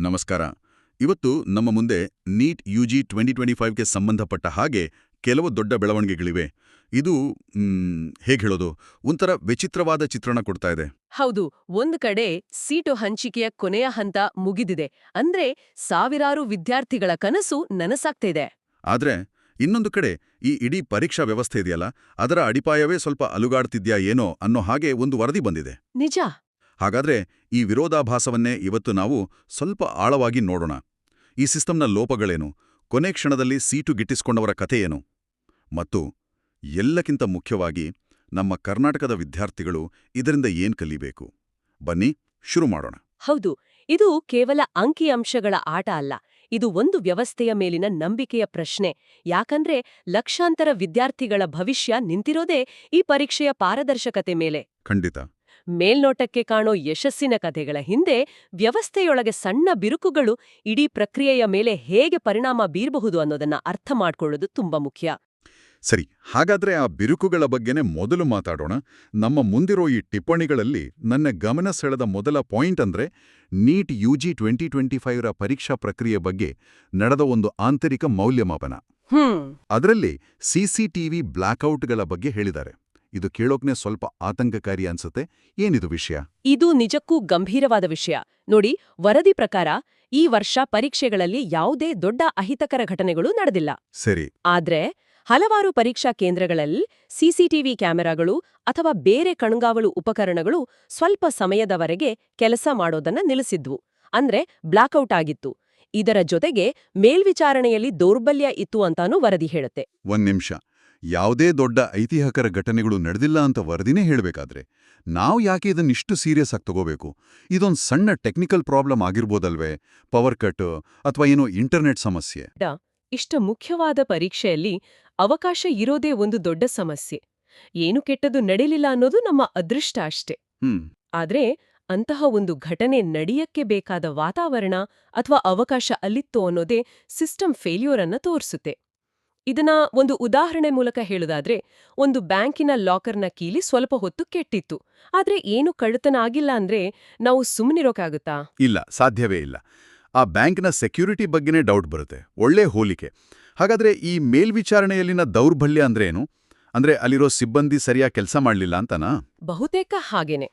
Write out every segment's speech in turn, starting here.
ನಮಸ್ಕಾರ. ಇವತ್ತು ನಮ್ಮ ಮುಂದೆ ನೀಟ್ ಯುಜಿ 2025ಗೆ ಸಂಬಂಧಪಟ್ಟ ಹಾಗೆ ಕೆಲವು ದೊಡ್ಡ ಬೆಳವಣಿಗೆಗಳಿವೆ. ಇದು ಹೇಗೆ ಹೇಳೋದು, ಒಂಥರ ವಿಚಿತ್ರವಾದ ಚಿತ್ರಣ ಕೊಡ್ತಾ ಇದೆ. ಹೌದು, ಒಂದು ಕಡೆ ಸೀಟು ಹಂಚಿಕೆಯ ಕೊನೆಯ ಹಂತ ಮುಗಿದಿದೆ. ಅಂದ್ರೆ ಸಾವಿರಾರು ವಿದ್ಯಾರ್ಥಿಗಳ ಕನಸು ನನಸಾಗ್ತಿದೆ. ಆದ್ರೆ ಇನ್ನೊಂದು ಕಡೆ ಈ ಇಡೀ ಪರೀಕ್ಷಾ ವ್ಯವಸ್ಥೆ ಇದೆಯಲ್ಲ, ಅದರ ಅಡಿಪಾಯವೇ ಸ್ವಲ್ಪ ಅಲುಗಾಡ್ತಿದ್ಯಾ ಏನೋ ಅನ್ನೋ ಹಾಗೆ ಒಂದು ವರದಿ ಬಂದಿದೆ. ನಿಜ. ಹಾಗಾದ್ರೆ ಈ ವಿರೋಧಾಭಾಸವನ್ನೇ ಇವತ್ತು ನಾವು ಸ್ವಲ್ಪ ಆಳವಾಗಿ ನೋಡೋಣ. ಈ ಸಿಸ್ಟಮ್ನ ಲೋಪಗಳೇನು, ಕೊನೆ ಕ್ಷಣದಲ್ಲಿ ಸೀಟು ಗಿಟ್ಟಿಸ್ಕೊಂಡವರ ಕಥೆಯೇನು, ಮತ್ತು ಎಲ್ಲಕ್ಕಿಂತ ಮುಖ್ಯವಾಗಿ ನಮ್ಮ ಕರ್ನಾಟಕದ ವಿದ್ಯಾರ್ಥಿಗಳು ಇದರಿಂದ ಏನ್ ಕಲಿಬೇಕು. ಬನ್ನಿ ಶುರು ಮಾಡೋಣ. ಹೌದು, ಇದು ಕೇವಲ ಅಂಕಿಅಂಶಗಳ ಆಟ ಅಲ್ಲ. ಇದು ಒಂದು ವ್ಯವಸ್ಥೆಯ ಮೇಲಿನ ನಂಬಿಕೆಯ ಪ್ರಶ್ನೆ. ಯಾಕಂದ್ರೆ ಲಕ್ಷಾಂತರ ವಿದ್ಯಾರ್ಥಿಗಳ ಭವಿಷ್ಯ ನಿಂತಿರೋದೇ ಈ ಪರೀಕ್ಷೆಯ ಪಾರದರ್ಶಕತೆ ಮೇಲೆ. ಖಂಡಿತ. ಮೇಲ್ನೋಟಕ್ಕೆ ಕಾಣೋ ಯಶಸ್ಸಿನ ಕಥೆಗಳ ಹಿಂದೆ ವ್ಯವಸ್ಥೆಯೊಳಗೆ ಸಣ್ಣ ಬಿರುಕುಗಳು ಇಡೀ ಪ್ರಕ್ರಿಯೆಯ ಮೇಲೆ ಹೇಗೆ ಪರಿಣಾಮ ಬೀರಬಹುದು ಅನ್ನೋದನ್ನ ಅರ್ಥ ಮಾಡ್ಕೊಳ್ಳೋದು ತುಂಬಾ ಮುಖ್ಯ. ಸರಿ, ಹಾಗಾದ್ರೆ ಆ ಬಿರುಕುಗಳ ಬಗ್ಗೆನೇ ಮೊದಲು ಮಾತಾಡೋಣ. ನಮ್ಮ ಮುಂದಿರೋ ಈ ಟಿಪ್ಪಣಿಗಳಲ್ಲಿ ನನ್ನ ಗಮನ ಸೆಳೆದ ಮೊದಲ ಪಾಯಿಂಟ್ ಅಂದ್ರೆ ನೀಟ್ ಯುಜಿ 2025ರ ಪರೀಕ್ಷಾ ಪ್ರಕ್ರಿಯೆ ಬಗ್ಗೆ ನಡೆದ ಒಂದು ಆಂತರಿಕ ಮೌಲ್ಯಮಾಪನ. ಅದರಲ್ಲಿ ಸಿಸಿಟಿವಿ ಬ್ಲಾಕ್ಔಟ್ಗಳ ಬಗ್ಗೆ ಹೇಳಿದ್ದಾರೆ. ಇದು ಕೇಳೋಕ್ನೆ ಸ್ವಲ್ಪ ಆತಂಕಕಾರಿ ಅನ್ಸುತ್ತೆ. ಏನಿದು ವಿಷಯ? ಇದು ನಿಜಕ್ಕೂ ಗಂಭೀರವಾದ ವಿಷಯ. ನೋಡಿ, ವರದಿ ಪ್ರಕಾರ ಈ ವರ್ಷ ಪರೀಕ್ಷೆಗಳಲ್ಲಿ ಯಾವುದೇ ದೊಡ್ಡ ಅಹಿತಕರ ಘಟನೆಗಳು ನಡೆದಿಲ್ಲ. ಸರಿ. ಆದ್ರೆ ಹಲವಾರು ಪರೀಕ್ಷಾ ಕೇಂದ್ರಗಳಲ್ಲಿ ಸಿಸಿಟಿವಿ ಕ್ಯಾಮೆರಾಗಳು ಅಥವಾ ಬೇರೆ ಕಣ್ಗಾವಲು ಉಪಕರಣಗಳು ಸ್ವಲ್ಪ ಸಮಯದವರೆಗೆ ಕೆಲಸ ಮಾಡೋದನ್ನ ನಿಲ್ಲಿಸಿದ್ವು. ಅಂದ್ರೆ ಬ್ಲಾಕ್ಔಟ್ ಆಗಿತ್ತು. ಇದರ ಜೊತೆಗೆ ಮೇಲ್ವಿಚಾರಣೆಯಲ್ಲಿ ದೌರ್ಬಲ್ಯ ಇತ್ತು ಅಂತಾನೂ ವರದಿ ಹೇಳುತ್ತೆ. ಒಂದ್ ನಿಮಿಷ, ಯಾವುದೇ ದೊಡ್ಡ ಐತಿಹಾಸಿಕ ಘಟನೆಗಳು ನಡೆದಿಲ್ಲ ಅಂತ ವರದಿನೇ ಹೇಳಬೇಕಾದ್ರೆ ನಾವು ಯಾಕೆ ಇದನ್ನಿಷ್ಟು ಸೀರಿಯಸ್ ಆಗಿ ತಗೋಬೇಕು? ಇದೊಂದು ಸಣ್ಣ ಟೆಕ್ನಿಕಲ್ ಪ್ರಾಬ್ಲಮ್ ಆಗಿರ್ಬೋದಲ್ವೇ? ಪವರ್ ಕಟ್ ಅಥವಾ ಏನೋ ಇಂಟರ್ನೆಟ್ ಸಮಸ್ಯೆ? ಇಷ್ಟ ಮುಖ್ಯವಾದ ಪರೀಕ್ಷೆಯಲ್ಲಿ ಅವಕಾಶ ಇರೋದೇ ಒಂದು ದೊಡ್ಡ ಸಮಸ್ಯೆ. ಏನು ಕೆಟ್ಟದ್ದು ನಡೀಲಿಲ್ಲ ಅನ್ನೋದು ನಮ್ಮ ಅದೃಷ್ಟ ಅಷ್ಟೇ. ಆದ್ರೆ ಅಂತಹ ಒಂದು ಘಟನೆ ನಡೆಯಕ್ಕೆ ಬೇಕಾದ ವಾತಾವರಣ ಅಥವಾ ಅವಕಾಶ ಅಲ್ಲಿತ್ತು ಅನ್ನೋದೇ ಸಿಸ್ಟಮ್ ಫೇಲ್ಯೂರ್ ಅನ್ನ ತೋರಿಸುತ್ತೆ. ಇದನ್ನ ಒಂದು ಉದಾಹರಣೆ ಮೂಲಕ ಹೇಳುದಾದ್ರೆ, ಒಂದು ಬ್ಯಾಂಕಿನ ಲಾಕರ್ನ ಕೀಲಿ ಸ್ವಲ್ಪ ಹೊತ್ತು ಕೆಟ್ಟಿತ್ತು. ಆದ್ರೆ ಏನು ಕಳ್ಳತನ ಆಗಿಲ್ಲ ಅಂದ್ರೆ ನಾವು ಸುಮ್ಮನಿರೋಕ್ಕಾಗುತ್ತಾ? ಇಲ್ಲ, ಸಾಧ್ಯವೇ ಇಲ್ಲ. ಆ ಬ್ಯಾಂಕ್ನ ಸೆಕ್ಯೂರಿಟಿ ಬಗ್ಗೆನೇ ಡೌಟ್ ಬರುತ್ತೆ. ಒಳ್ಳೆ ಹೋಲಿಕೆ. ಹಾಗಾದ್ರೆ ಈ ಮೇಲ್ವಿಚಾರಣೆಯಲ್ಲಿನ ದೌರ್ಬಲ್ಯ ಅಂದ್ರೆ ಏನು? ಅಂದ್ರೆ ಅಲ್ಲಿರೋ ಸಿಬ್ಬಂದಿ ಸರಿಯಾಗಿ ಕೆಲಸ ಮಾಡ್ಲಿಲ್ಲ ಅಂತನಾ? ಬಹುತೇಕ ಹಾಗೇನೆ.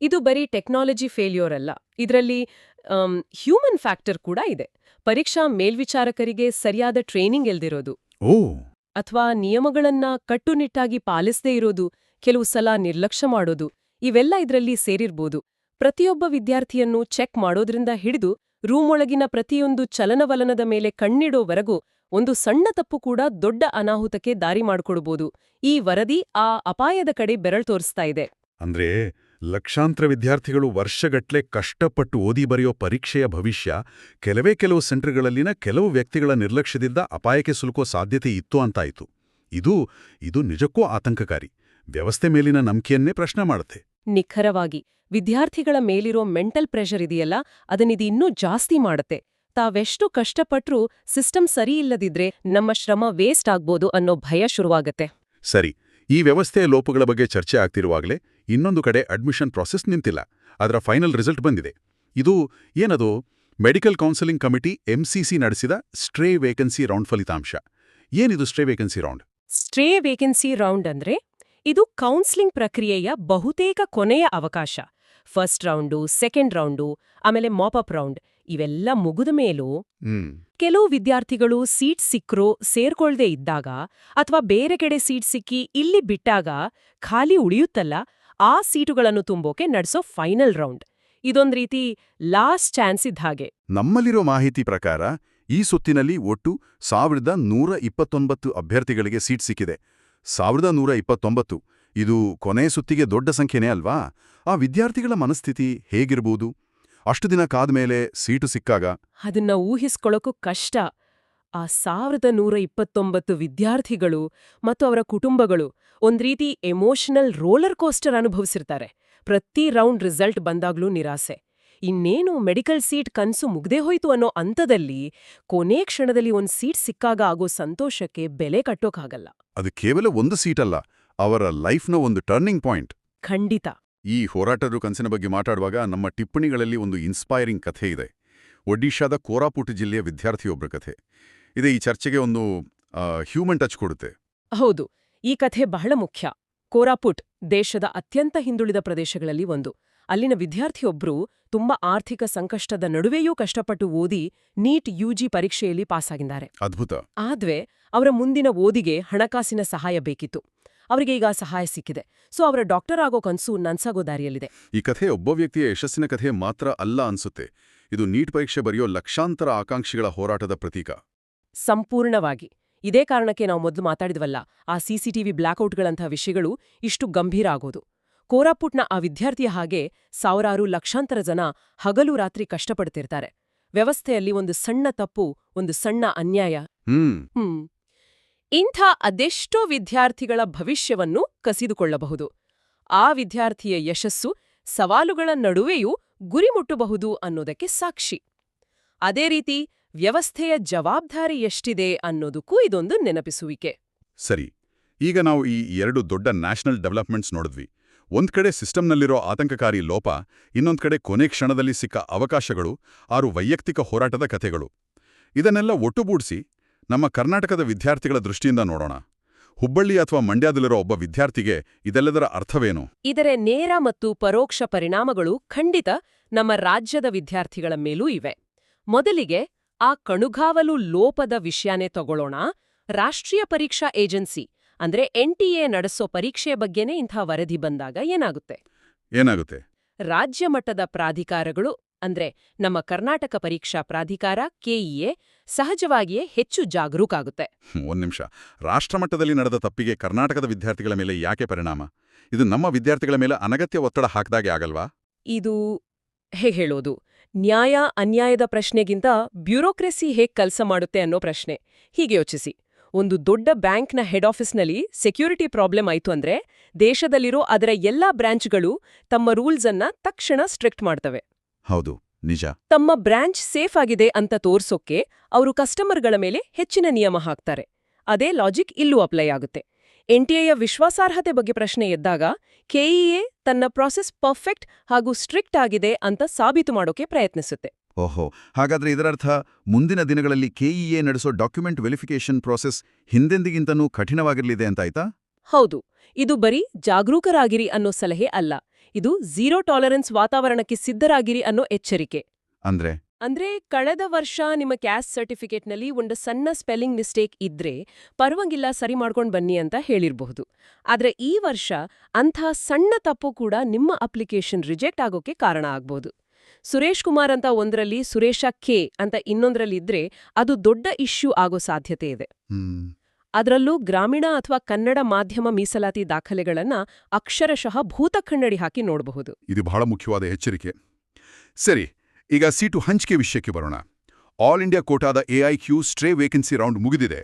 ಇದು ಬರೀ ಟೆಕ್ನಾಲಜಿ ಫೇಲ್ಯೂರ್ ಅಲ್ಲ, ಇದರಲ್ಲಿ ಹ್ಯೂಮನ್ ಫ್ಯಾಕ್ಟರ್ ಕೂಡ ಇದೆ. ಪರೀಕ್ಷಾ ಮೇಲ್ವಿಚಾರಕರಿಗೆ ಸರಿಯಾದ ಟ್ರೈನಿಂಗ್ ಇಲ್ದಿರೋದು, ಅಥವಾ ನಿಯಮಗಳನ್ನ ಕಟ್ಟುನಿಟ್ಟಾಗಿ ಪಾಲಿಸದೇ ಇರೋದು, ಕೆಲವು ಸಲ ನಿರ್ಲಕ್ಷ್ಯ ಮಾಡೋದು, ಇವೆಲ್ಲ ಇದರಲ್ಲಿ ಸೇರಿರ್ಬೋದು. ಪ್ರತಿಯೊಬ್ಬ ವಿದ್ಯಾರ್ಥಿಯನ್ನು ಚೆಕ್ ಮಾಡೋದ್ರಿಂದ ಹಿಡಿದು ರೂಮ್ ಒಳಗಿನ ಪ್ರತಿಯೊಂದು ಚಲನವಲನದ ಮೇಲೆ ಕಣ್ಣಿಡೋವರೆಗೂ ಒಂದು ಸಣ್ಣ ತಪ್ಪು ಕೂಡ ದೊಡ್ಡ ಅನಾಹುತಕ್ಕೆ ದಾರಿ ಮಾಡಿಕೊಡ್ಬೋದು. ಈ ವರದಿ ಆ ಅಪಾಯದ ಕಡೆ ಬೆರಳು ತೋರಿಸ್ತಾ ಇದೆ. ಅಂದ್ರೆ ಲಕ್ಷಾಂತರ ವಿದ್ಯಾರ್ಥಿಗಳು ವರ್ಷಗಟ್ಲೆ ಕಷ್ಟಪಟ್ಟು ಓದಿ ಬರೆಯೋ ಪರೀಕ್ಷೆಯ ಭವಿಷ್ಯ ಕೆಲವು ಸೆಂಟರ್ಗಳಲ್ಲಿನ ಕೆಲವು ವ್ಯಕ್ತಿಗಳ ನಿರ್ಲಕ್ಷ್ಯದಿಂದ ಅಪಾಯಕ್ಕೆ ಸಿಲುಕೋ ಸಾಧ್ಯತೆ ಇತ್ತು ಅಂತಾಯಿತು. ಇದು ನಿಜಕ್ಕೂ ಆತಂಕಕಾರಿ. ವ್ಯವಸ್ಥೆ ಮೇಲಿನ ನಂಬಿಕೆಯನ್ನೇ ಪ್ರಶ್ನೆ ಮಾಡುತ್ತೆ. ನಿಖರವಾಗಿ. ವಿದ್ಯಾರ್ಥಿಗಳ ಮೇಲಿರೋ ಮೆಂಟಲ್ ಪ್ರೆಷರ್ ಇದೆಯಲ್ಲ, ಅದನ್ನಿದು ಇನ್ನೂ ಜಾಸ್ತಿ ಮಾಡುತ್ತೆ. ತಾವೆಷ್ಟು ಕಷ್ಟಪಟ್ರೂ ಸಿಸ್ಟಮ್ ಸರಿಯಿಲ್ಲದಿದ್ರೆ ನಮ್ಮ ಶ್ರಮ ವೇಸ್ಟ್ ಆಗ್ಬೋದು ಅನ್ನೋ ಭಯ ಶುರುವಾಗತ್ತೆ. ಸರಿ, ಈ ವ್ಯವಸ್ಥೆಯ ಲೋಪಗಳ ಬಗ್ಗೆ ಚರ್ಚೆ ಆಗ್ತಿರುವಾಗಲೇ ಇನ್ನೊಂದು ಕಡೆ ಅಡ್ಮಿಷನ್ ಪ್ರಾಸೆಸ್ ನಿಂತಿಲ್ಲ. ಅದರ ಫೈನಲ್ ರಿಸಲ್ಟ್ ಬಂದಿದೆ. ಇದು ಏನದು? ಮೆಡಿಕಲ್ ಕೌನ್ಸೆಲಿಂಗ್ ಕಮಿಟಿ MCC ನಡೆಸಿದ ಸ್ಟ್ರೇ ವೇಕೆನ್ಸಿ ರೌಂಡ್ ಫಲಿತಾಂಶ. ಏನಿದು stray vacancy round? Stray vacancy round ಅಂದ್ರೆ ಇದು ಕೌನ್ಸೆಲಿಂಗ್ ಪ್ರಕ್ರಿಯೆಯ ಬಹುತೇಕ ಕೊನೆಯ ಅವಕಾಶ. ಫಸ್ಟ್ ರೌಂಡು, ಸೆಕೆಂಡ್ ರೌಂಡು, ಆಮೇಲೆ ಮಾಪಪ್ ರೌಂಡ್ ಇವೆಲ್ಲ ಮುಗಿದ ಮೇಲೂ ಕೆಲವು ವಿದ್ಯಾರ್ಥಿಗಳು ಸೀಟ್ ಸಿಕ್ರೋ ಸೇರ್ಕೊಳ್ದೇ ಇದ್ದಾಗ ಅಥವಾ ಬೇರೆ ಕಡೆ ಸೀಟ್ ಸಿಕ್ಕಿ ಇಲ್ಲಿ ಬಿಟ್ಟಾಗ ಖಾಲಿ ಉಳಿಯುತ್ತಲ್ಲ, ಆ ಸೀಟುಗಳನ್ನು ತುಂಬೋಕೆ ನಡೆಸೋ ಫೈನಲ್ ರೌಂಡ್. ಇದೊಂದ್ ರೀತಿ ಲಾಸ್ಟ್ ಚಾನ್ಸ್ ಇದ್ದ ಹಾಗೆ. ನಮ್ಮಲ್ಲಿರೋ ಮಾಹಿತಿ ಪ್ರಕಾರ ಈ ಸುತ್ತಿನಲ್ಲಿ ಒಟ್ಟು 1129 ಅಭ್ಯರ್ಥಿಗಳಿಗೆ ಸೀಟ್ ಸಿಕ್ಕಿದೆ. 1129. ಇದು ಕೊನೆ ಸುತ್ತಿಗೆ ದೊಡ್ಡ ಸಂಖ್ಯೆನೇ ಅಲ್ವಾ? ಆ ವಿದ್ಯಾರ್ಥಿಗಳ ಮನಸ್ಥಿತಿ ಹೇಗಿರ್ಬೋದು? ಅಷ್ಟು ದಿನ ಕಾದ್ಮೇಲೆ ಸೀಟು ಸಿಕ್ಕಾಗ ಅದನ್ನ ಊಹಿಸ್ಕೊಳ್ಳೋಕು ಕಷ್ಟ. ಆ 1129 ವಿದ್ಯಾರ್ಥಿಗಳು ಮತ್ತು ಅವರ ಕುಟುಂಬಗಳು ಒಂದ್ ರೀತಿ ಎಮೋಷನಲ್ ರೋಲರ್ ಕೋಸ್ಟರ್ ಅನುಭವಿಸಿರ್ತಾರೆ. ಪ್ರತಿ ರೌಂಡ್ ರಿಸಲ್ಟ್ ಬಂದಾಗ್ಲೂ ನಿರಾಸೆ. ಇನ್ನೇನು ಮೆಡಿಕಲ್ ಸೀಟ್ ಕನ್ಸು ಮುಗ್ದೇ ಹೋಯ್ತು ಅನ್ನೋ ಅಂತದಲ್ಲಿ ಕೊನೇ ಕ್ಷಣದಲ್ಲಿ ಒಂದ್ ಸೀಟ್ ಸಿಕ್ಕಾಗ ಆಗೋ ಸಂತೋಷಕ್ಕೆ ಬೆಲೆ ಕಟ್ಟೋಕ್ಕಾಗಲ್ಲ. ಅದು ಕೇವಲ ಒಂದು ಸೀಟಲ್ಲ, ಅವರ ಲೈಫ್ನ ಒಂದು ಟರ್ನಿಂಗ್ ಪಾಯಿಂಟ್. ಖಂಡಿತ. ಈ ಹೋರಾಟದ ಕನಸಿನ ಬಗ್ಗೆ ಮಾತಾಡುವಾಗ ನಮ್ಮ ಟಿಪ್ಪಣಿಗಳಲ್ಲಿ ಒಂದು ಇನ್ಸ್ಪೈರಿಂಗ್ ಕಥೆ ಇದೆ. ಒಡಿಶಾದ ಕೋರಾಪುಟ್ ಜಿಲ್ಲೆಯ ವಿದ್ಯಾರ್ಥಿಯೊಬ್ಬರ ಕಥೆ. ಇದು ಈ ಚರ್ಚೆಗೆ ಒಂದು ಹ್ಯೂಮನ್ ಟಚ್ ಕೊಡುತ್ತೆ. ಹೌದು, ಈ ಕಥೆ ಬಹಳ ಮುಖ್ಯ. ಕೋರಾಪುಟ್ ದೇಶದ ಅತ್ಯಂತ ಹಿಂದುಳಿದ ಪ್ರದೇಶಗಳಲ್ಲಿ ಒಂದು. ಅಲ್ಲಿನ ವಿದ್ಯಾರ್ಥಿಯೊಬ್ರು ತುಂಬಾ ಆರ್ಥಿಕ ಸಂಕಷ್ಟದ ನಡುವೆಯೂ ಕಷ್ಟಪಟ್ಟು ಓದಿ ನೀಟ್ ಯುಜಿ ಪರೀಕ್ಷೆಯಲ್ಲಿ ಪಾಸಾಗಿದ್ದಾರೆ. ಅದ್ಭುತ. ಆದ್ರೆ ಅವರ ಮುಂದಿನ ಓದಿಗೆ ಹಣಕಾಸಿನ ಸಹಾಯ ಬೇಕಿತ್ತು. ಅವರಿಗೆ ಈಗ ಸಹಾಯ ಸಿಕ್ಕಿದೆ. ಸೊ ಅವರ ಡಾಕ್ಟರ್ ಆಗೋ ಕನ್ಸು ನನ್ಸಾಗೋ ದಾರಿಯಲ್ಲಿದೆ. ಈ ಕಥೆ ಒಬ್ಬ ವ್ಯಕ್ತಿಯ ಯಶಸ್ಸಿನ ಕಥೆ ಮಾತ್ರ ಅಲ್ಲ ಅನ್ಸುತ್ತೆ. ಇದು ನೀಟ್ ಪರೀಕ್ಷೆ ಬರೆಯೋ ಲಕ್ಷಾಂತರ ಆಕಾಂಕ್ಷಿಗಳ ಹೋರಾಟದ ಪ್ರತೀಕ. ಸಂಪೂರ್ಣವಾಗಿ. ಇದೇ ಕಾರಣಕ್ಕೆ ನಾವು ಮೊದಲು ಮಾತಾಡಿದ್ವಲ್ಲ, ಆ ಸಿಸಿಟಿವಿ ಬ್ಲ್ಯಾಕ್ಔಟ್ಗಳಂತಹ ವಿಷಯಗಳು ಇಷ್ಟು ಗಂಭೀರ ಆಗೋದು. ಕೋರಾಪುಟ್ನ ಆ ವಿದ್ಯಾರ್ಥಿಯ ಹಾಗೆ ಸಾವಿರಾರು ಲಕ್ಷಾಂತರ ಜನ ಹಗಲು ರಾತ್ರಿ ಕಷ್ಟಪಡ್ತಿರ್ತಾರೆ. ವ್ಯವಸ್ಥೆಯಲ್ಲಿ ಒಂದು ಸಣ್ಣ ತಪ್ಪು, ಒಂದು ಸಣ್ಣ ಅನ್ಯಾಯ ಇಂಥ ಅದೆಷ್ಟೋ ವಿದ್ಯಾರ್ಥಿಗಳ ಭವಿಷ್ಯವನ್ನು ಕಸಿದುಕೊಳ್ಳಬಹುದು. ಆ ವಿದ್ಯಾರ್ಥಿಯ ಯಶಸ್ಸು ಸವಾಲುಗಳ ನಡುವೆಯೂ ಗುರಿ ಮುಟ್ಟಬಹುದು ಅನ್ನೋದಕ್ಕೆ ಸಾಕ್ಷಿ. ಅದೇ ರೀತಿ ವ್ಯವಸ್ಥೆಯ ಜವಾಬ್ದಾರಿ ಎಷ್ಟಿದೆ ಅನ್ನೋದಕ್ಕೂ ಇದೊಂದು ನೆನಪಿಸುವಿಕೆ. ಸರಿ, ಈಗ ನಾವು ಈ ಎರಡು ದೊಡ್ಡ ನ್ಯಾಷನಲ್ ಡೆವಲಪ್ಮೆಂಟ್ಸ್ ನೋಡಿದ್ವಿ. ಒಂದ್ ಕಡೆ ಸಿಸ್ಟಮ್ನಲ್ಲಿರೋ ಆತಂಕಕಾರಿ ಲೋಪ, ಇನ್ನೊಂದ್ ಕಡೆ ಕೊನೆ ಕ್ಷಣದಲ್ಲಿ ಸಿಕ್ಕ ಅವಕಾಶಗಳು, 6 ವೈಯಕ್ತಿಕ ಹೋರಾಟದ ಕಥೆಗಳು. ಇದನ್ನೆಲ್ಲ ಒಟ್ಟುಗೂಡಿಸಿ ನಮ್ಮ ಕರ್ನಾಟಕದ ವಿದ್ಯಾರ್ಥಿಗಳ ದೃಷ್ಟಿಯಿಂದ ನೋಡೋಣ. ಹುಬ್ಬಳ್ಳಿ ಅಥವಾ ಮಂಡ್ಯದಲ್ಲಿರೋ ಒಬ್ಬ ವಿದ್ಯಾರ್ಥಿಗೆ ಇದೆಲ್ಲದರ ಅರ್ಥವೇನು? ಇದರ ನೇರ ಮತ್ತು ಪರೋಕ್ಷ ಪರಿಣಾಮಗಳು ಖಂಡಿತ ನಮ್ಮ ರಾಜ್ಯದ ವಿದ್ಯಾರ್ಥಿಗಳ ಮೇಲೂ ಇವೆ. ಮೊದಲಿಗೆ ಆ ಕಣುಗಾವಲು ಲೋಪದ ವಿಷಯನೇ ತಗೊಳ್ಳೋಣ. ರಾಷ್ಟ್ರೀಯ ಪರೀಕ್ಷಾ ಏಜೆನ್ಸಿ ಅಂದ್ರೆ NTA ನಡೆಸೋ ಪರೀಕ್ಷೆಯ ಬಗ್ಗೆನೇ ಇಂಥ ವರದಿ ಬಂದಾಗ ಏನಾಗುತ್ತೆ? ರಾಜ್ಯ ಮಟ್ಟದ ಪ್ರಾಧಿಕಾರಗಳು ಅಂದ್ರೆ ನಮ್ಮ ಕರ್ನಾಟಕ ಪರೀಕ್ಷಾ ಪ್ರಾಧಿಕಾರ KEA ಸಹಜವಾಗಿಯೇ ಹೆಚ್ಚು ಜಾಗರೂಕಾಗುತ್ತೆ. ಒಂದ್ ನಿಮಿಷ, ರಾಷ್ಟ್ರಮಟ್ಟದಲ್ಲಿ ನಡೆದ ತಪ್ಪಿಗೆ ಕರ್ನಾಟಕದ ವಿದ್ಯಾರ್ಥಿಗಳ ಮೇಲೆ ಯಾಕೆ ಪರಿಣಾಮ? ಇದು ನಮ್ಮ ವಿದ್ಯಾರ್ಥಿಗಳ ಮೇಲೆ ಅನಗತ್ಯ ಒತ್ತಡ ಹಾಕ್ದಾಗೆ ಆಗಲ್ವಾ? ಇದು ಹೇಳೋದು ನ್ಯಾಯ ಅನ್ಯಾಯದ ಪ್ರಶ್ನೆಗಿಂತ ಬ್ಯೂರೋಕ್ರೆಸಿ ಹೇಗ್ ಕೆಲಸ ಮಾಡುತ್ತೆ ಅನ್ನೋ ಪ್ರಶ್ನೆ. ಹೀಗೆ ಯೋಚಿಸಿ, ಒಂದು ದೊಡ್ಡ ಬ್ಯಾಂಕ್ನ ಹೆಡ್ ಆಫೀಸ್ನಲ್ಲಿ ಸೆಕ್ಯೂರಿಟಿ ಪ್ರಾಬ್ಲಮ್ ಆಯ್ತು ಅಂದ್ರೆ ದೇಶದಲ್ಲಿರೋ ಅದರ ಎಲ್ಲಾ ಬ್ರಾಂಚ್ಗಳು ತಮ್ಮ ರೂಲ್ಸ್ ಅನ್ನ ತಕ್ಷಣ ಸ್ಟ್ರಿಕ್ಟ್ ಮಾಡ್ತವೆ. ಹೌದು, ನಿಜ. ತಮ್ಮ ಬ್ರಾಂಚ್ ಸೇಫ್ ಆಗಿದೆ ಅಂತ ತೋರ್ಸೋಕೆ ಅವರು ಕಸ್ಟಮರ್ಗಳ ಮೇಲೆ ಹೆಚ್ಚಿನ ನಿಯಮ ಹಾಕ್ತಾರೆ. ಅದೇ ಲಾಜಿಕ್ ಇಲ್ಲೂ ಅಪ್ಲೈ ಆಗುತ್ತೆ. NTAಯ ವಿಶ್ವಾಸಾರ್ಹತೆ ಬಗ್ಗೆ ಪ್ರಶ್ನೆ ಎದ್ದಾಗ KEA ತನ್ನ ಪ್ರಾಸೆಸ್ ಪರ್ಫೆಕ್ಟ್ ಹಾಗೂ ಸ್ಟ್ರಿಕ್ಟ್ ಆಗಿದೆ ಅಂತ ಸಾಬೀತು ಮಾಡೋಕೆ ಪ್ರಯತ್ನಿಸುತ್ತೆ. ಓಹೋ, ಹಾಗಾದ್ರೆ ಇದರರ್ಥ ಮುಂದಿನ ದಿನಗಳಲ್ಲಿ KEA ನಡೆಸೋ ಡಾಕ್ಯುಮೆಂಟ್ ವೆರಿಫಿಕೇಷನ್ ಪ್ರಾಸೆಸ್ ಹಿಂದೆಂದಿಗಿಂತನೂ ಕಠಿಣವಾಗಿರಲಿದೆ ಅಂತಾಯ್ತಾ? ಹೌದು, ಇದು ಬರೀ ಜಾಗರೂಕರಾಗಿರಿ ಅನ್ನೋ ಸಲಹೆ ಅಲ್ಲ. ಇದು ಝೀರೋ ಟಾಲರೆನ್ಸ್ ವಾತಾವರಣಕ್ಕೆ ಸಿದ್ಧರಾಗಿರಿ ಅನ್ನೋ ಎಚ್ಚರಿಕೆ. ಅಂದ್ರೆ ಕಳೆದ ವರ್ಷ ನಿಮ್ಮ ಕ್ಯಾಸ್ಟ್ ಸರ್ಟಿಫಿಕೇಟ್ನಲ್ಲಿ ಒಂದು ಸಣ್ಣ ಸ್ಪೆಲ್ಲಿಂಗ್ ಮಿಸ್ಟೇಕ್ ಇದ್ರೆ ಪರವಾಗಿಲ್ಲ, ಸರಿ ಮಾಡ್ಕೊಂಡು ಬನ್ನಿ ಅಂತ ಹೇಳಿರಬಹುದು. ಆದ್ರೆ ಈ ವರ್ಷ ಅಂಥ ಸಣ್ಣ ತಪ್ಪು ಕೂಡ ನಿಮ್ಮ ಅಪ್ಲಿಕೇಶನ್ ರಿಜೆಕ್ಟ್ ಆಗೋಕೆ ಕಾರಣ ಆಗ್ಬೋದು. ಸುರೇಶ್ ಕುಮಾರ್ ಅಂತ ಒಂದರಲ್ಲಿ, ಸುರೇಶ ಕೆ ಅಂತ ಇನ್ನೊಂದರಲ್ಲಿದ್ರೆ ಅದು ದೊಡ್ಡ ಇಶ್ಯೂ ಆಗೋ ಸಾಧ್ಯತೆ ಇದೆ. ಅದರಲ್ಲೂ ಗ್ರಾಮೀಣ ಅಥವಾ ಕನ್ನಡ ಮಾಧ್ಯಮ ಮೀಸಲಾತಿ ದಾಖಲೆಗಳನ್ನ ಅಕ್ಷರಶಃ ಭೂತಖಂಡಡಿ ಹಾಕಿ ನೋಡಬಹುದು. ಇದು ಬಹಳ ಮುಖ್ಯವಾದ ಎಚ್ಚರಿಕೆ. ಸರಿ, ಈಗ ಸೀಟು ಹಂಚಿಕೆ ವಿಷಯಕ್ಕೆ ಬರೋಣ. ಆಲ್ ಇಂಡಿಯಾ ಕೋಟಾದ AIQ ಸ್ಟ್ರೇ ವೇಕೆನ್ಸಿ ರೌಂಡ್ ಮುಗಿದಿದೆ.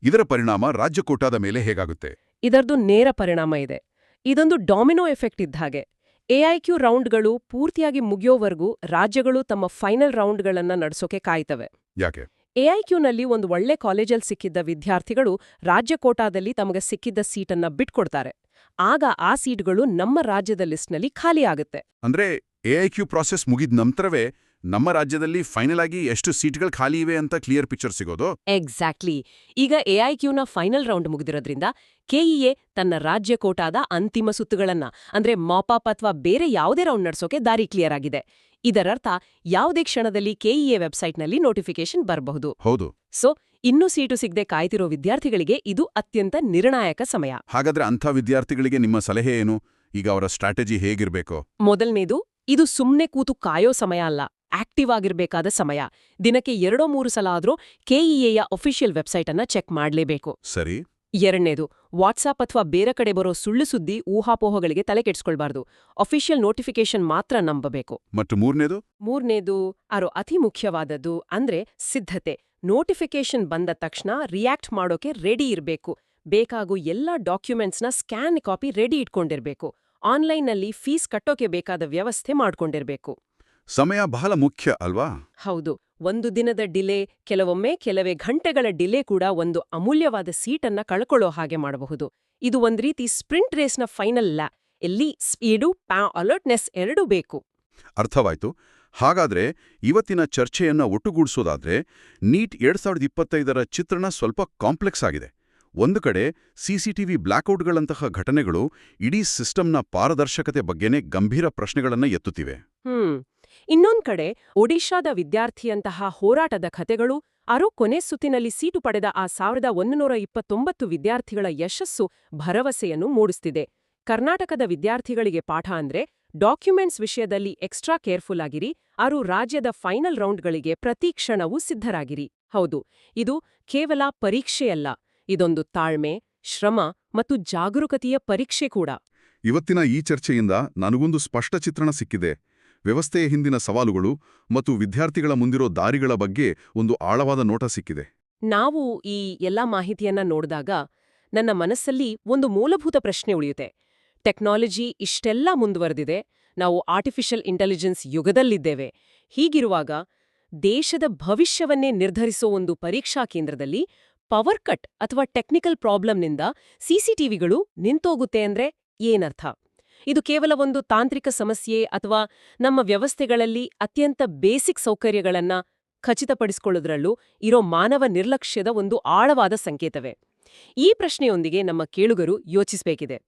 ಇದರ ಪರಿಣಾಮ ರಾಜ್ಯ ಕೋಟಾದ ಮೇಲೆ ಹೇಗಾಗುತ್ತೆ? ಇದರದು ನೇರ ಪರಿಣಾಮ ಇದೆ. ಇದೊಂದು ಡಾಮಿನೋ ಎಫೆಕ್ಟ್ ಇದ್ದ ಹಾಗೆ. AIQ ರೌಂಡ್ಗಳು ಪೂರ್ತಿಯಾಗಿ ಮುಗಿಯೋವರೆಗೂ ರಾಜ್ಯಗಳು ತಮ್ಮ ಫೈನಲ್ ರೌಂಡ್ಗಳನ್ನ ನಡೆಸೋಕೆ ಕಾಯ್ತವೆ. ಯಾಕೆ? AIQನಲ್ಲಿ ಒಂದು ಒಳ್ಳೆ ಕಾಲೇಜಲ್ಲಿ ಸಿಕ್ಕಿದ್ದ ವಿದ್ಯಾರ್ಥಿಗಳು ರಾಜ್ಯ ಕೋಟಾದಲ್ಲಿ ತಮಗೆ ಸಿಕ್ಕಿದ್ದ ಸೀಟನ್ನ ಬಿಟ್ಕೊಡ್ತಾರೆ. ಆಗ ಆ ಸೀಟ್ಗಳು ನಮ್ಮ ರಾಜ್ಯದ ಲಿಸ್ಟ್ನಲ್ಲಿ ಖಾಲಿ ಆಗುತ್ತೆ. ಅಂದ್ರೆ AIQ ಪ್ರಾಸೆಸ್ ಮುಗಿದ ನಂತರವೇ ನಮ್ಮ ರಾಜ್ಯದಲ್ಲಿ ಫೈನಲ್ ಆಗಿ ಎಷ್ಟು ಸೀಟ್ಗಳು ಖಾಲಿ ಇವೆ ಅಂತ ಕ್ಲಿಯರ್ ಪಿಕ್ಚರ್ ಸಿಗೋದು? ಎಕ್ಸಾಕ್ಟ್ಲಿ. ಈಗ AIQನ ಫೈನಲ್ ರೌಂಡ್ ಮುಗಿದಿರೋದ್ರಿಂದ KEA ತನ್ನ ರಾಜ್ಯ ಕೋಟಾದ ಅಂತಿಮ ಸುತ್ತುಗಳನ್ನ ಅಂದ್ರೆ ಮಾಪಾಪ್ ಅಥವಾ ಬೇರೆ ಯಾವುದೇ ರೌಂಡ್ ನಡೆಸೋಕೆ ದಾರಿ ಕ್ಲಿಯರ್ ಆಗಿದೆ. ಇದರರ್ಥ ಯಾವುದೇ ಕ್ಷಣದಲ್ಲಿ KEA ವೆಬ್ಸೈಟ್ನಲ್ಲಿ ನೋಟಿಫಿಕೇಶನ್ ಬರಬಹುದು. ಹೌದು. ಸೊ ಇನ್ನೂ ಸೀಟು ಸಿಗದೆ ಕಾಯ್ತಿರೋ ವಿದ್ಯಾರ್ಥಿಗಳಿಗೆ ಇದು ಅತ್ಯಂತ ನಿರ್ಣಾಯಕ ಸಮಯ. ಹಾಗಾದ್ರೆ ಅಂಥ ವಿದ್ಯಾರ್ಥಿಗಳಿಗೆ ನಿಮ್ಮ ಸಲಹೆ ಏನು? ಈಗ ಅವರ ಸ್ಟ್ರಾಟಜಿ ಹೇಗಿರ್ಬೇಕು? ಮೊದಲನೇದು, ಇದು ಸುಮ್ನೆ ಕೂತು ಕಾಯೋ ಸಮಯ ಅಲ್ಲ, ಆಕ್ಟಿವ್ ಆಗಿರ್ಬೇಕಾದ ಸಮಯ. ದಿನಕ್ಕೆ 2-3 ಸಲ ಆದ್ರೂ KEAಯ ಅಫಿಷಿಯಲ್ ವೆಬ್ಸೈಟ್ ಅನ್ನ ಚೆಕ್ ಮಾಡ್ಲೇಬೇಕು. ಸರಿ. ಎರಡನೇದು, ವಾಟ್ಸಾಪ್ ಅಥವಾ ಬೇರೆ ಕಡೆ ಬರೋ ಸುಳ್ಳು ಸುದ್ದಿ, ಊಹಾಪೋಹಗಳಿಗೆ ತಲೆ ಕೆಡಿಸ್ಕೊಳ್ಬಾರ್ದು. ಅಫಿಷಿಯಲ್ ನೋಟಿಫಿಕೇಶನ್ ಮಾತ್ರ ನಂಬಬೇಕು. ಮತ್ತು ಮೂರನೇದು ಅತಿ ಮುಖ್ಯವಾದದ್ದು ಅಂದ್ರೆ ಸಿದ್ಧತೆ. ನೋಟಿಫಿಕೇಶನ್ ಬಂದ ತಕ್ಷಣ ರಿಯಾಕ್ಟ್ ಮಾಡೋಕೆ ರೆಡಿ ಇರ್ಬೇಕು. ಬೇಕಾಗೋ ಎಲ್ಲ ಡಾಕ್ಯುಮೆಂಟ್ಸ್ನ ಸ್ಕ್ಯಾನ್ ಕಾಪಿ ರೆಡಿ ಇಟ್ಕೊಂಡಿರ್ಬೇಕು. ಆನ್ಲೈನ್ನಲ್ಲಿ ಫೀಸ್ ಕಟ್ಟೋಕೆ ಬೇಕಾದ ವ್ಯವಸ್ಥೆ ಮಾಡ್ಕೊಂಡಿರ್ಬೇಕು. ಸಮಯ ಬಹಳ ಮುಖ್ಯ ಅಲ್ವಾ? ಹೌದು. ಒಂದು ದಿನದ ಡಿಲೇ, ಕೆಲವೇ ಗಂಟೆಗಳ ಡಿಲೇ ಕೂಡ ಒಂದು ಅಮೂಲ್ಯವಾದ ಸೀಟನ್ನ ಕಳ್ಕೊಳ್ಳೋ ಹಾಗೆ ಮಾಡಬಹುದು. ಇದು ಒಂದ್ ರೀತಿ ಸ್ಪ್ರಿಂಟ್ ರೇಸ್ನ ಫೈನಲ್ ಲ್ಯಾಪ್. ಎಲ್ಲಿ ಸ್ಪೀಡು, ಅಲರ್ಟ್ನೆಸ್ ಎರಡೂ ಬೇಕು. ಅರ್ಥವಾಯ್ತು. ಹಾಗಾದ್ರೆ ಇವತ್ತಿನ ಚರ್ಚೆಯನ್ನ ಒಟ್ಟುಗೂಡಿಸೋದಾದ್ರೆ ನೀಟ್ 2025ರ ಚಿತ್ರಣ ಸ್ವಲ್ಪ ಕಾಂಪ್ಲೆಕ್ಸ್ ಆಗಿದೆ. ಒಂದು ಕಡೆ ಸಿಸಿಟಿವಿ ಬ್ಲ್ಯಾಕ್ಔಟ್ಗಳಂತಹ ಘಟನೆಗಳು ಇಡೀ ಸಿಸ್ಟಮ್ನ ಪಾರದರ್ಶಕತೆ ಬಗ್ಗೆನೇ ಗಂಭೀರ ಪ್ರಶ್ನೆಗಳನ್ನ ಎತ್ತುತ್ತಿವೆ. ಇನ್ನೊಂದ್ ಕಡೆ ಒಡಿಶಾದ ವಿದ್ಯಾರ್ಥಿಯಂತಹ ಹೋರಾಟದ ಕಥೆಗಳು, ಅರೋ ಕೊನೆ ಸುತ್ತಿನಲ್ಲಿ ಸೀಟು ಪಡೆದ ಆ 1129 ವಿದ್ಯಾರ್ಥಿಗಳ ಯಶಸ್ಸು ಭರವಸೆಯನ್ನು ಮೂಡಿಸ್ತಿದೆ. ಕರ್ನಾಟಕದ ವಿದ್ಯಾರ್ಥಿಗಳಿಗೆ ಪಾಠ ಅಂದ್ರೆ ಡಾಕ್ಯುಮೆಂಟ್ಸ್ ವಿಷಯದಲ್ಲಿ ಎಕ್ಸ್ಟ್ರಾ ಕೇರ್ಫುಲ್ ಆಗಿರಿ, ಅವರು ರಾಜ್ಯದ ಫೈನಲ್ ರೌಂಡ್ಗಳಿಗೆ ಪ್ರತಿ ಕ್ಷಣವೂ ಸಿದ್ಧರಾಗಿರಿ. ಹೌದು, ಇದು ಕೇವಲ ಪರೀಕ್ಷೆಯಲ್ಲ, ಇದೊಂದು ತಾಳ್ಮೆ, ಶ್ರಮ ಮತ್ತು ಜಾಗರೂಕತೆಯ ಪರೀಕ್ಷೆ ಕೂಡ. ಇವತ್ತಿನ ಈ ಚರ್ಚೆಯಿಂದ ನನಗೊಂದು ಸ್ಪಷ್ಟ ಚಿತ್ರಣ ಸಿಕ್ಕಿದೆ. ವ್ಯವಸ್ಥೆಯ ಹಿಂದಿನ ಸವಾಲುಗಳು ಮತ್ತು ವಿದ್ಯಾರ್ಥಿಗಳ ಮುಂದಿರೋ ದಾರಿಗಳ ಬಗ್ಗೆ ಒಂದು ಆಳವಾದ ನೋಟ ಸಿಕ್ಕಿದೆ. ನಾವು ಈ ಎಲ್ಲಾ ಮಾಹಿತಿಯನ್ನ ನೋಡಿದಾಗ ನನ್ನ ಮನಸ್ಸಲ್ಲಿ ಒಂದು ಮೂಲಭೂತ ಪ್ರಶ್ನೆ ಉಳಿಯುತ್ತೆ. ಟೆಕ್ನಾಲಜಿ ಇಷ್ಟೆಲ್ಲ ಮುಂದುವರೆದಿದೆ, ನಾವು ಆರ್ಟಿಫಿಷಿಯಲ್ ಇಂಟೆಲಿಜೆನ್ಸ್ ಯುಗದಲ್ಲಿದ್ದೇವೆ. ಹೀಗಿರುವಾಗ ದೇಶದ ಭವಿಷ್ಯವನ್ನೇ ನಿರ್ಧರಿಸೋ ಒಂದು ಪರೀಕ್ಷಾ ಕೇಂದ್ರದಲ್ಲಿ ಪವರ್ ಕಟ್ ಅಥವಾ ಟೆಕ್ನಿಕಲ್ ಪ್ರಾಬ್ಲಮ್ನಿಂದ ಸಿಸಿಟಿವಿಗಳು ನಿಂತೋಗುತ್ತೆ ಅಂದ್ರೆ ಏನರ್ಥ? ಇದು ಕೇವಲ ಒಂದು ತಾಂತ್ರಿಕ ಸಮಸ್ಯೆ ಅಥವಾ ನಮ್ಮ ವ್ಯವಸ್ಥೆಗಳಲ್ಲಿ ಅತ್ಯಂತ ಬೇಸಿಕ್ ಸೌಕರ್ಯಗಳನ್ನ ಖಚಿತಪಡಿಸಿಕೊಳ್ಳೋದ್ರಲ್ಲೂ ಇರೋ ಮಾನವ ನಿರ್ಲಕ್ಷ್ಯದ ಒಂದು ಆಳವಾದ ಸಂಕೇತವೇ? ಈ ಪ್ರಶ್ನೆಯೊಂದಿಗೆ ನಮ್ಮ ಕೇಳುಗರು ಯೋಚಿಸಬೇಕಿದೆ.